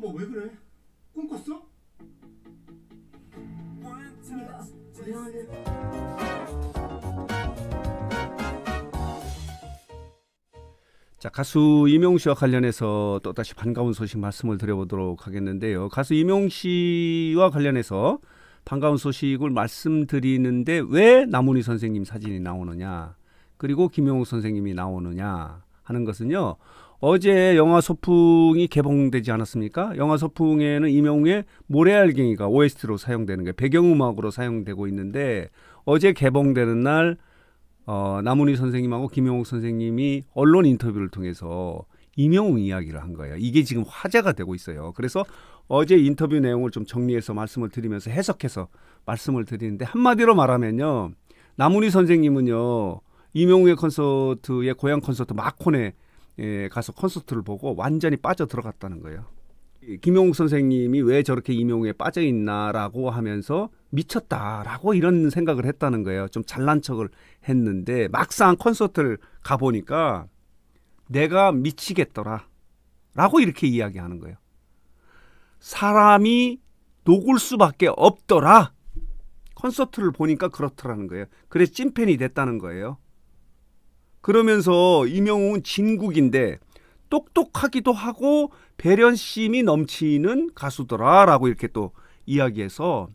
어머 왜 그래? 꿈 꿨어? 자, 가수 임영웅 씨와 관련해서 또다시 반가운 소식 말씀을 드려보도록 하겠는데요. 가수 임영웅 씨와 관련해서 반가운 소식을 말씀드리는데 왜 나문희 선생님 사진이 나오느냐, 그리고 김영웅 선생님이 나오느냐 하는 것은요. 어제 영화 소풍이 개봉되지 않았습니까? 영화 소풍에는 임영웅의 모래알갱이가 OST로 사용되는 게 배경음악으로 사용되고 있는데, 어제 개봉되는 날 나문희 선생님하고 김영웅 선생님이 언론 인터뷰를 통해서 임영웅 이야기를 한 거예요. 이게 지금 화제가 되고 있어요. 그래서 어제 인터뷰 내용을 좀 정리해서 말씀을 드리면서 해석해서 말씀을 드리는데, 한마디로 말하면요. 나문희 선생님은요. 임영웅의 콘서트의 고향 콘서트 마콘에 가서 콘서트를 보고 완전히 빠져 들어갔다는 거예요. 김영웅 선생님이 왜 저렇게 임영웅에 빠져 있나라고 하면서 미쳤다라고 이런 생각을 했다는 거예요. 좀 잘난 척을 했는데 막상 콘서트를 가보니까 내가 미치겠더라 라고 이렇게 이야기하는 거예요. 사람이 녹을 수밖에 없더라. 콘서트를 보니까 그렇더라는 거예요. 그래서 찐팬이 됐다는 거예요. 그러면서 임영웅은 진국인데 똑똑하기도 하고 배려심이 넘치는 가수더라라고 이렇게 또 이야기해서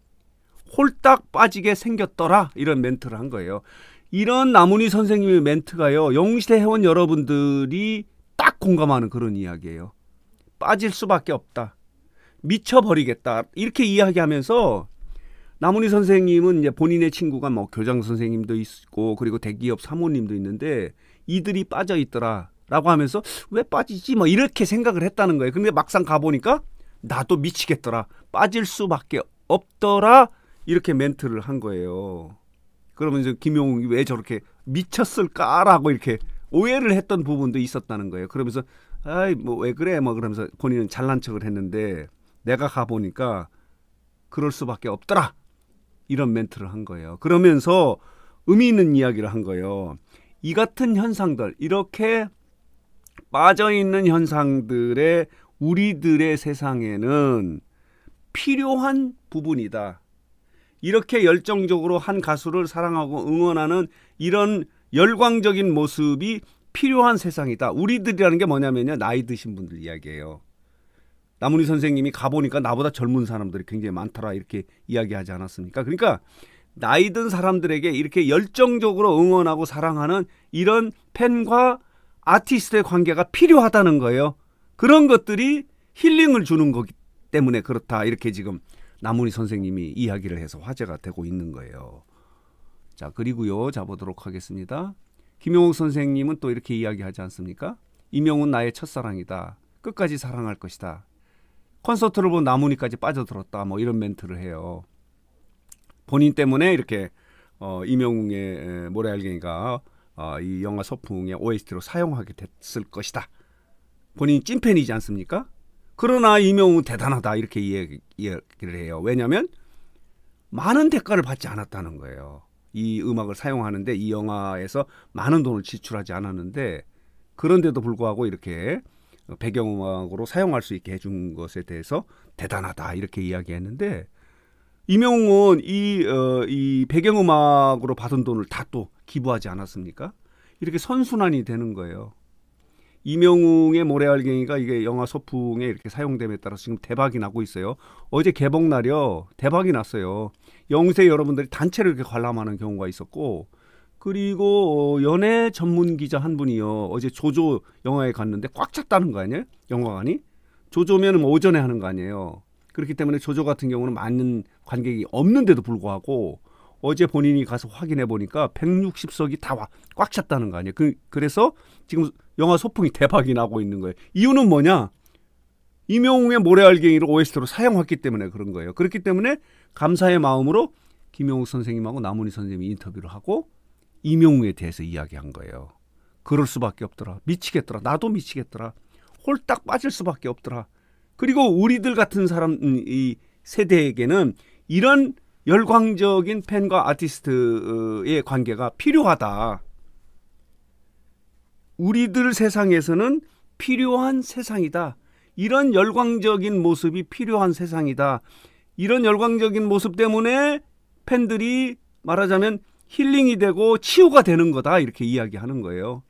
홀딱 빠지게 생겼더라 이런 멘트를 한 거예요. 이런 나문희 선생님의 멘트가요. 영웅시대 회원 여러분들이 딱 공감하는 그런 이야기예요. 빠질 수밖에 없다. 미쳐버리겠다. 이렇게 이야기하면서 나문희 선생님은 이제 본인의 친구가 뭐 교장 선생님도 있고 그리고 대기업 사모님도 있는데 이들이 빠져 있더라 라고 하면서 왜 빠지지 뭐 이렇게 생각을 했다는 거예요. 근데 막상 가보니까 나도 미치겠더라. 빠질 수밖에 없더라. 이렇게 멘트를 한 거예요. 그러면서 김영웅이 왜 저렇게 미쳤을까라고 이렇게 오해를 했던 부분도 있었다는 거예요. 그러면서 아이 뭐 왜 그래 뭐 그러면서 본인은 잘난 척을 했는데 내가 가보니까 그럴 수밖에 없더라. 이런 멘트를 한 거예요. 그러면서 의미 있는 이야기를 한 거예요. 이 같은 현상들, 이렇게 빠져있는 현상들에 우리들의 세상에는 필요한 부분이다. 이렇게 열정적으로 한 가수를 사랑하고 응원하는 이런 열광적인 모습이 필요한 세상이다. 우리들이라는 게 뭐냐면요. 나이 드신 분들 이야기예요. 나문희 선생님이 가보니까 나보다 젊은 사람들이 굉장히 많더라 이렇게 이야기하지 않았습니까? 그러니까 나이 든 사람들에게 이렇게 열정적으로 응원하고 사랑하는 이런 팬과 아티스트의 관계가 필요하다는 거예요. 그런 것들이 힐링을 주는 거기 때문에 그렇다. 이렇게 지금 나문희 선생님이 이야기를 해서 화제가 되고 있는 거예요. 자, 그리고요. 자, 보도록 하겠습니다. 김영웅 선생님은 또 이렇게 이야기하지 않습니까? 임영웅은 나의 첫사랑이다. 끝까지 사랑할 것이다. 콘서트를 본 나문희까지 빠져들었다. 뭐 이런 멘트를 해요. 본인 때문에 이렇게 임영웅의 모래알갱이가 이 영화 소풍의 OST로 사용하게 됐을 것이다. 본인이 찐팬이지 않습니까? 그러나 임영웅은 대단하다 이렇게 이야기를 해요. 왜냐하면 많은 대가를 받지 않았다는 거예요. 이 음악을 사용하는데 이 영화에서 많은 돈을 지출하지 않았는데 그런데도 불구하고 이렇게 배경음악으로 사용할 수 있게 해준 것에 대해서 대단하다 이렇게 이야기했는데, 임영웅은 이 배경음악으로 받은 돈을 다 또 기부하지 않았습니까? 이렇게 선순환이 되는 거예요. 임영웅의 모래알갱이가 이게 영화 소풍에 이렇게 사용됨에 따라서 지금 대박이 나고 있어요. 어제 개봉 날이요. 대박이 났어요. 영세 여러분들이 단체로 이렇게 관람하는 경우가 있었고, 그리고 연예 전문 기자 한 분이요. 어제 조조 영화에 갔는데 꽉 찼다는 거 아니에요? 영화관이? 조조면 오전에 하는 거 아니에요. 그렇기 때문에 조조 같은 경우는 많은 관객이 없는데도 불구하고 어제 본인이 가서 확인해 보니까 160석이 다 꽉 찼다는 거 아니에요. 그래서 지금 영화 소풍이 대박이 나고 있는 거예요. 이유는 뭐냐? 임영웅의 모래알갱이를 OST로 사용했기 때문에 그런 거예요. 그렇기 때문에 감사의 마음으로 김영웅 선생님하고 나문희 선생님이 인터뷰를 하고 임영웅에 대해서 이야기한 거예요. 그럴 수밖에 없더라. 미치겠더라. 나도 미치겠더라. 홀딱 빠질 수밖에 없더라. 그리고 우리들 같은 사람, 이 세대에게는 이런 열광적인 팬과 아티스트의 관계가 필요하다. 우리들 세상에서는 필요한 세상이다. 이런 열광적인 모습이 필요한 세상이다. 이런 열광적인 모습 때문에 팬들이 말하자면 힐링이 되고 치유가 되는 거다. 이렇게 이야기하는 거예요.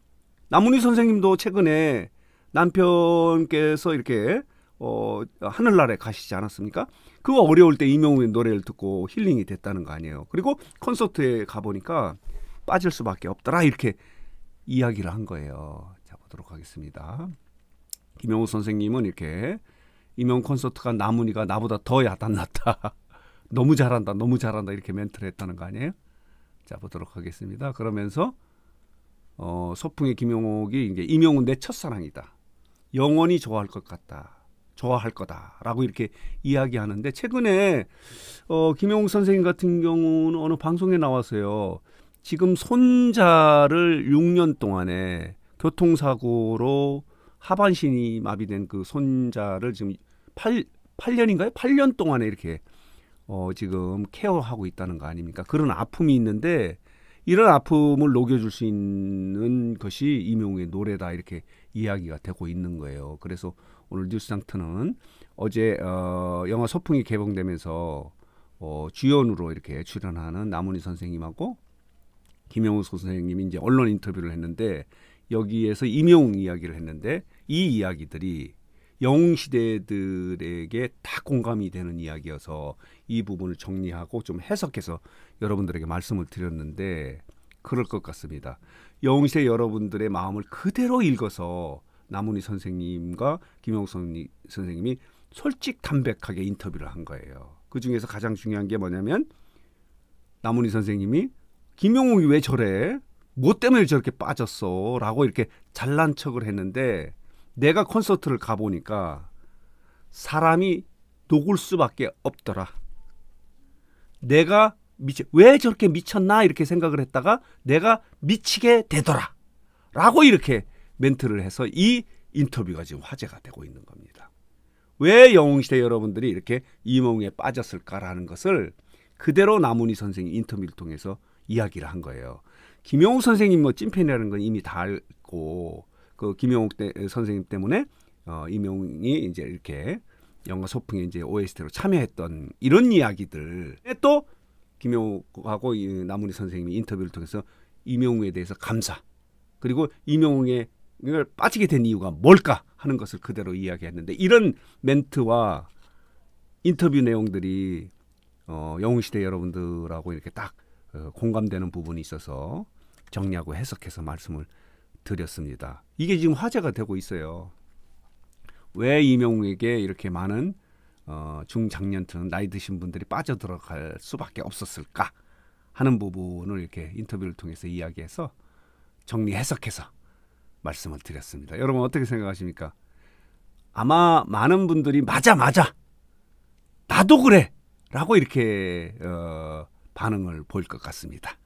남문희 선생님도 최근에 남편께서 이렇게 하늘나라에 가시지 않았습니까? 그거 어려울 때 이명웅의 노래를 듣고 힐링이 됐다는 거 아니에요. 그리고 콘서트에 가보니까 빠질 수밖에 없더라. 이렇게 이야기를 한 거예요. 자, 보도록 하겠습니다. 김영우 선생님은 이렇게 이명웅 콘서트가 남문희가 나보다 더 야단났다. 너무 잘한다. 너무 잘한다. 이렇게 멘트를 했다는 거 아니에요? 자, 보도록 하겠습니다. 그러면서 소풍의 김용옥이 이제 이명웅 내 첫사랑이다. 영원히 좋아할 것 같다. 좋아할 거다라고 이렇게 이야기하는데 최근에 김용욱 선생님 같은 경우는 어느 방송에 나와서요. 지금 손자를 6년 동안에 교통사고로 하반신이 마비된 그 손자를 지금 8년인가요? 8년 동안에 이렇게 지금 케어하고 있다는 거 아닙니까? 그런 아픔이 있는데 이런 아픔을 녹여줄 수 있는 것이 이명웅의 노래다 이렇게 이야기가 되고 있는 거예요. 그래서 오늘 뉴스장터는 어제 영화 소풍이 개봉되면서 주연으로 이렇게 출연하는 남문희 선생님하고 김영우 선생님이 이제 언론 인터뷰를 했는데 여기에서 이명웅 이야기를 했는데 이 이야기들이 영웅시대들에게 다 공감이 되는 이야기여서 이 부분을 정리하고 좀 해석해서 여러분들에게 말씀을 드렸는데 그럴 것 같습니다. 영웅시대 여러분들의 마음을 그대로 읽어서 남문희 선생님과 김영욱 선생님이 솔직담백하게 인터뷰를 한 거예요. 그중에서 가장 중요한 게 뭐냐면 남문희 선생님이 김영욱이 왜 저래? 뭐 때문에 저렇게 빠졌어? 라고 이렇게 잘난 척을 했는데 내가 콘서트를 가보니까 사람이 녹을 수밖에 없더라. 내가 왜 저렇게 미쳤나 이렇게 생각을 했다가 내가 미치게 되더라. 라고 이렇게 멘트를 해서 이 인터뷰가 지금 화제가 되고 있는 겁니다. 왜 영웅시대 여러분들이 이렇게 이몽웅에 빠졌을까라는 것을 그대로 남문희 선생님 인터뷰를 통해서 이야기를 한 거예요. 김영욱 선생님 뭐 찐팬이라는 건 이미 다 알고 그 김영욱 선생님 때문에 이명웅이 이제 이렇게 영화 소풍에 이제 OST로 참여했던 이런 이야기들 또 김영욱하고 남문희 선생님이 인터뷰를 통해서 이명웅에 대해서 감사 그리고 이명웅에 빠지게 된 이유가 뭘까 하는 것을 그대로 이야기했는데 이런 멘트와 인터뷰 내용들이 영웅시대 여러분들하고 이렇게 딱 공감되는 부분이 있어서 정리하고 해석해서 말씀을 드렸습니다. 이게 지금 화제가 되고 있어요. 왜 이명웅에게 이렇게 많은 중장년층 나이 드신 분들이 빠져들어갈 수밖에 없었을까 하는 부분을 이렇게 인터뷰를 통해서 이야기해서 정리 해석해서 말씀을 드렸습니다. 여러분 어떻게 생각하십니까? 아마 많은 분들이 맞아 나도 그래 라고 이렇게 반응을 보일 것 같습니다.